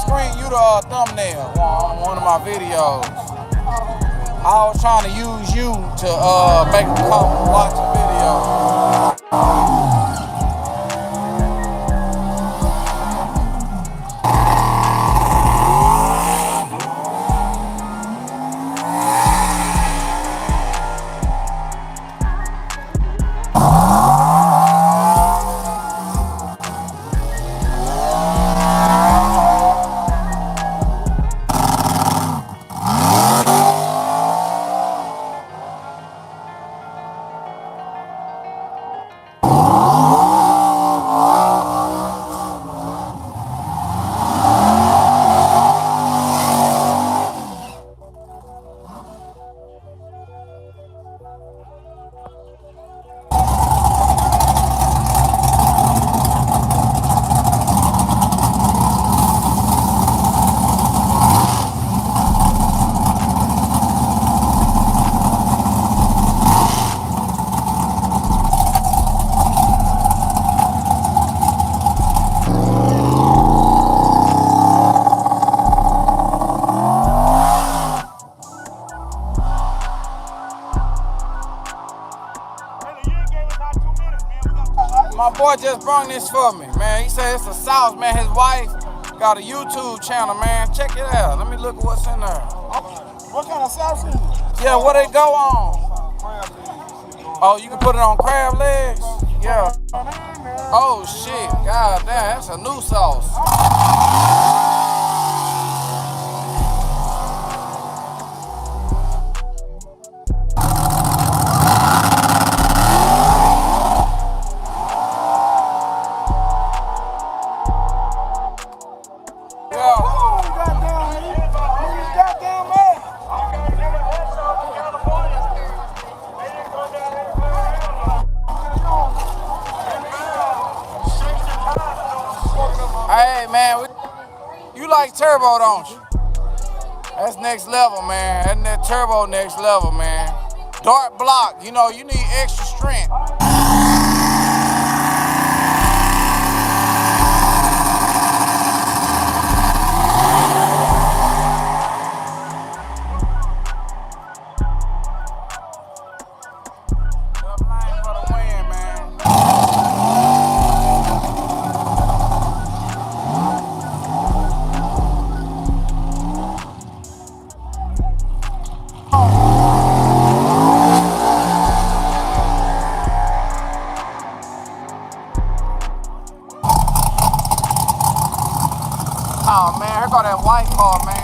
screen, you the thumbnail on one of my videos. I was trying to use you to make them come watch the video. My boy just brought this for me, man. He said it's a sauce, man. His wife got a YouTube channel, man. Check it out. Let me look at what's in there. What kind of sauce is it? Yeah, what they go on? Oh, you can put it on crab legs? Yeah. Oh, shit. God damn, that's a new sauce. Hey, man, you like turbo, don't you? That's next level, man. That's that turbo next level, man. Dark block, you know, you need extra strength. Oh man, here go that white car, man.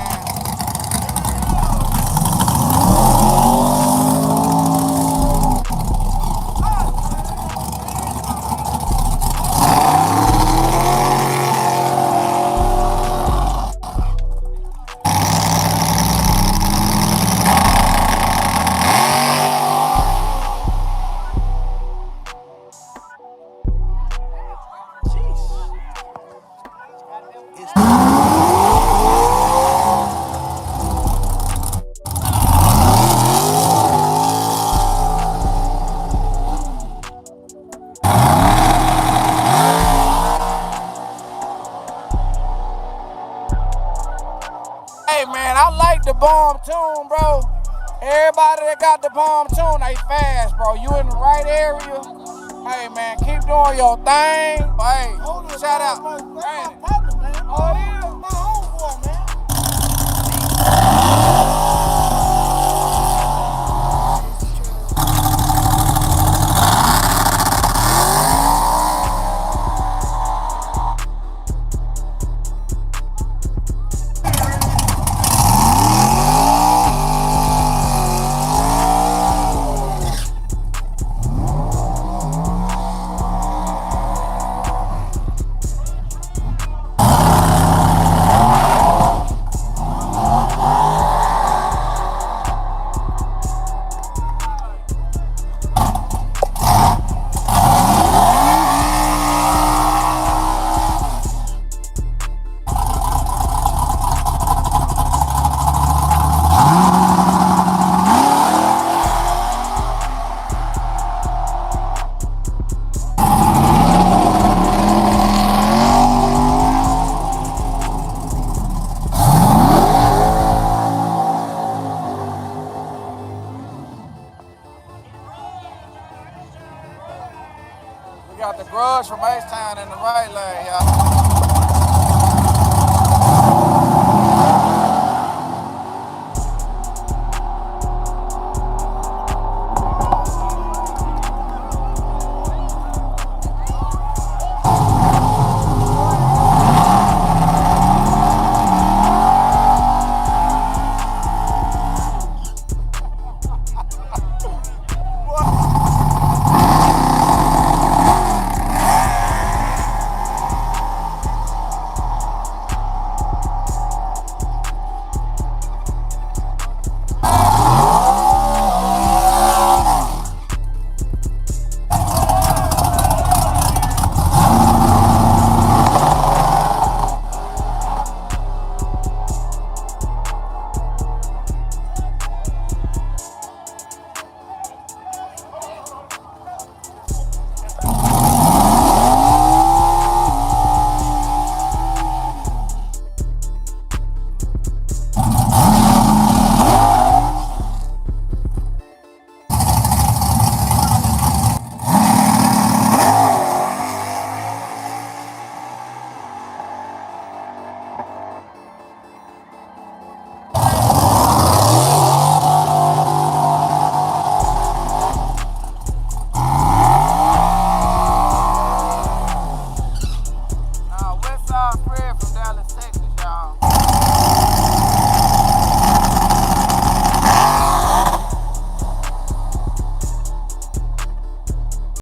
Hey man, I like the bomb tune, bro. Everybody that got the bomb tune, they fast, bro. You in the right area. Hey man, keep doing your thing. Hey, shout out. Hey. Oh, it is my homeboy, man. Grudge from H-Town in the right lane, y'all.